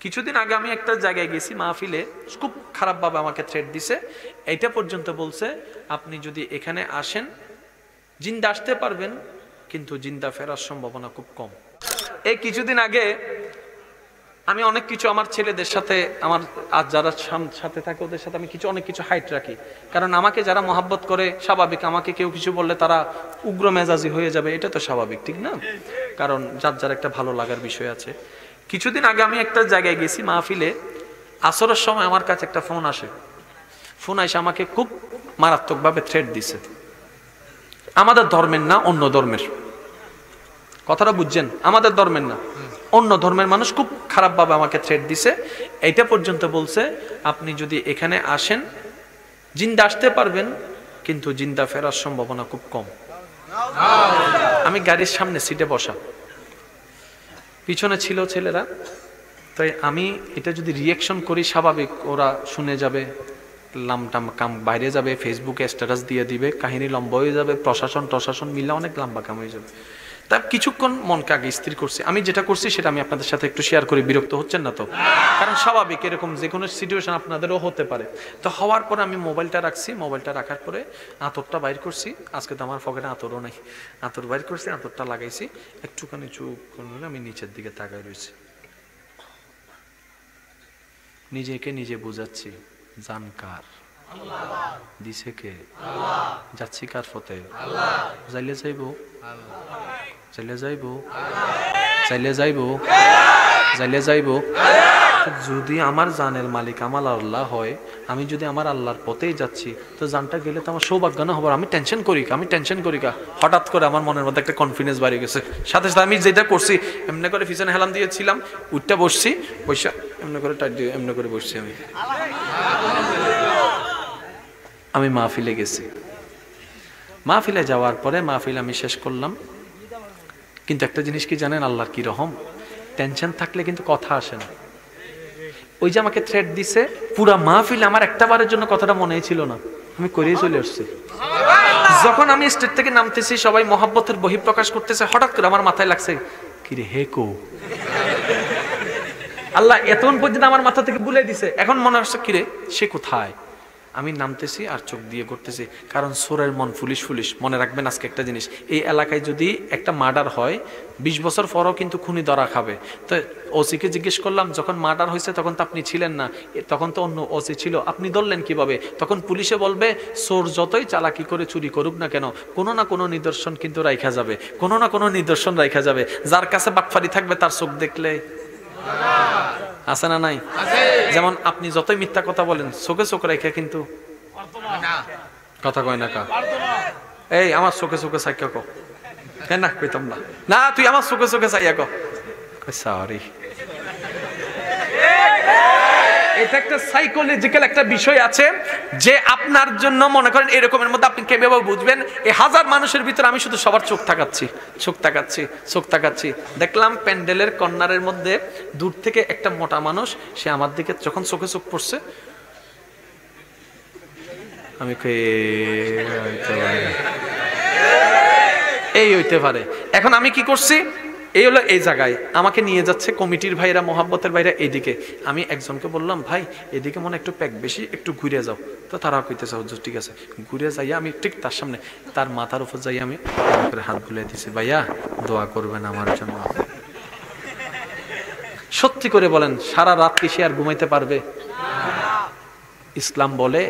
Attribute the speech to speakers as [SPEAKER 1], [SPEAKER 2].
[SPEAKER 1] কিছুদিন আগে আমি একটা জায়গায় গেছি মাহফিলে, খুব খারাপ ভাবে আমাকে থ্রেট দিছে। এইটা পর্যন্ত বলছে আপনি যদি এখানে আসেন জিন্দা আসতে পারবেন, কিন্তু জিন্দা ফেরার সম্ভাবনা খুব কম। এই কিছুদিন আগে আমি অনেক কিছু আমার ছেলেদের সাথে, আমার আজ যারা সাথে থাকে ওদের সাথে আমি অনেক কিছু হাইট রাখি, কারণ আমাকে যারা মহাব্বত করে স্বাভাবিক, আমাকে কেউ কিছু বললে তারা উগ্র মেজাজি হয়ে যাবে, এটা তো স্বাভাবিক, ঠিক না? কারণ যার একটা ভালো লাগার বিষয় আছে। কিছুদিন আগে আমি একটা জায়গায় গেছি মাহফিলে, আসরের সময় আমার কাছে একটা ফোন আসে। ফোন এসে আমাকে খুব মারাত্মকভাবে থ্রেট দিছে। আমাদের ধর্মের না, অন্য ধর্মের, কথাটা বুঝছেন? আমাদের ধর্মের না, অন্য ধর্মের মানুষ খুব খারাপভাবে আমাকে থ্রেট দিছে। এইটা পর্যন্ত বলছে আপনি যদি এখানে আসেন জিন্দা আসতে পারবেন, কিন্তু জিন্দা ফেরার সম্ভাবনা খুব কম। আমি গাড়ির সামনে সিটে বসা, পিছনে ছিল ছেলেরা, তাই আমি এটা যদি রিয়াকশন করি স্বাভাবিক ওরা শুনে যাবে, লামটাম কাম বাইরে যাবে, ফেসবুকে স্ট্যাটাস দিয়ে দিবে, কাহিনী লম্বা হয়ে যাবে, প্রশাসন মিলে অনেক লম্বা কাম হয়ে যাবে। তা কিছুক্ষণ মনকে আগে স্থির করছি। আমি যেটা করছি সেটা আমি আপনাদের সাথে একটু শেয়ার করে, বিরক্ত হচ্ছেন না তো? কারণ স্বাভাবিক এরকম যে কোনো সিচুয়েশন আপনাদেরও হতে পারে। তো হওয়ার পরে আমি মোবাইলটা রাখছি, মোবাইলটা রাখার পরে আতরটা বাইর করছি। আজকে তো আমার পকেটে আতরও নাই, আতর বাইর করছি, আতরটা লাগাইছি, একটুখানি চুপ করে আমি নিচের দিকে তাকাই রয়েছি। নিজেকে নিজে বুঝাচ্ছি জান কার, দিছে কে, যাচ্ছি কার পথে, যাইলে যাইবো, চাইলে যাইবো, চাইলে যাইবো, চাইলে যাইবো। যদি আমার জানের মালিক আমার আল্লাহ হয়, আমি যদি আমার আল্লাহর পথেই যাচ্ছি, তো জানটা গেলে তো আমার সৌভাগ্য না হবার। আমি টেনশন করি কা হঠাৎ করে আমার মনের মধ্যে একটা কনফিডেন্স বাড়ি গেছে। সাথে সাথে আমি যেটা করছি, এমনি করে পিছনে হেলাম দিয়েছিলাম, উঠটা বসছি, বসে এমনি করে টাইট দিয়ে এমনি করে বসছি। আমি মাহফিলে গেছি। মাহফিলে যাওয়ার পরে মাহফিল আমি শেষ করলাম, কিন্তু একটা জিনিস কি জানেন, আল্লাহর কি রহম, টেনশন থাকলে কিন্তু কথা আসে না। ওই যে আমাকে থ্রেট দিছে, পুরা মাহফিল আমার একটা বারের জন্য কথাটা মনেই ছিল না, আমি করেই চলে আসছি। যখন আমি স্টেজ থেকে নামতেছি, সবাই মহাব্বতের বহিঃপ্রকাশ করতেছে, হঠাৎ করে আমার মাথায় লাগছে কিরে হে কো, আল্লাহ এতক্ষণ পর্যন্ত আমার মাথা থেকে ভুলে দিছে। এখন মনে হচ্ছে কিরে সে কোথায়। আমি নামতেছি আর চোখ দিয়ে করতেছি, কারণ সোরের মন ফুলিশ। মনে রাখবেন আজকে একটা জিনিস, এই এলাকায় যদি একটা মার্ডার হয় 20 বছর পরও কিন্তু খুনি ধরা খাবে। তো ওসিকে জিজ্ঞেস করলাম, যখন মার্ডার হয়েছে তখন তো আপনি ছিলেন না, তখন তো অন্য ওসি ছিল, আপনি ধরলেন কিভাবে? তখন পুলিশে বলবে চোর যতই চালাকি করে চুরি করুক না কেন, কোনো না কোনো নিদর্শন কিন্তু রাইখা যাবে, কোনো না কোনো নিদর্শন রাইখা যাবে। যার কাছে বাটফারি থাকবে তার চোখ দেখলে আছে না নাই? যেমন আপনি যতই মিথ্যা কথা বলেন, চোখে চোখ রেখে কিন্তু কথা কয় না কা, এই আমার চোখে চাইয়া কো, কেন না কইতাম না, না তুই আমার চোখে চাইয়া কো, সরি। এটা একটা সাইকোলজিক্যাল একটা বিষয় আছে, যে আপনার জন্য মনে করেন এরকমের মধ্যে আপনি কিভাবে বুঝবেন, এই হাজার মানুষের ভিতরে আমি শুধু সবার চোখ তাকাচ্ছি। দেখলাম প্যান্ডেলের কর্নারের মধ্যে দূর থেকে একটা মোটা মানুষ, সে আমার দিকে যখন চোখে চোখ পড়ছে, আমি এই হইতে পারে। এখন আমি কি করছি, এই হলো এই জায়গায় আমাকে নিয়ে যাচ্ছে কমিটির ভাইরা, মহাব্বতের ভাইরা এইদিকে। আমি একজনকে বললাম, ভাই এদিকে মনে একটু প্যাক বেশি, একটু ঘুরে যাও। তো তারাও কইতেছে হুজুর ঠিক আছে। ঘুরে যাইয়া আমি ঠিক তার সামনে, তার মাথার উপর যাইয়া আমি হাত বুলিয়ে দিছি, ভাইয়া দোয়া করবেন আমার জন্য। সত্যি করে বলেন, সারা রাত কি সে আর ঘুমাইতে পারবে? ইসলাম বলে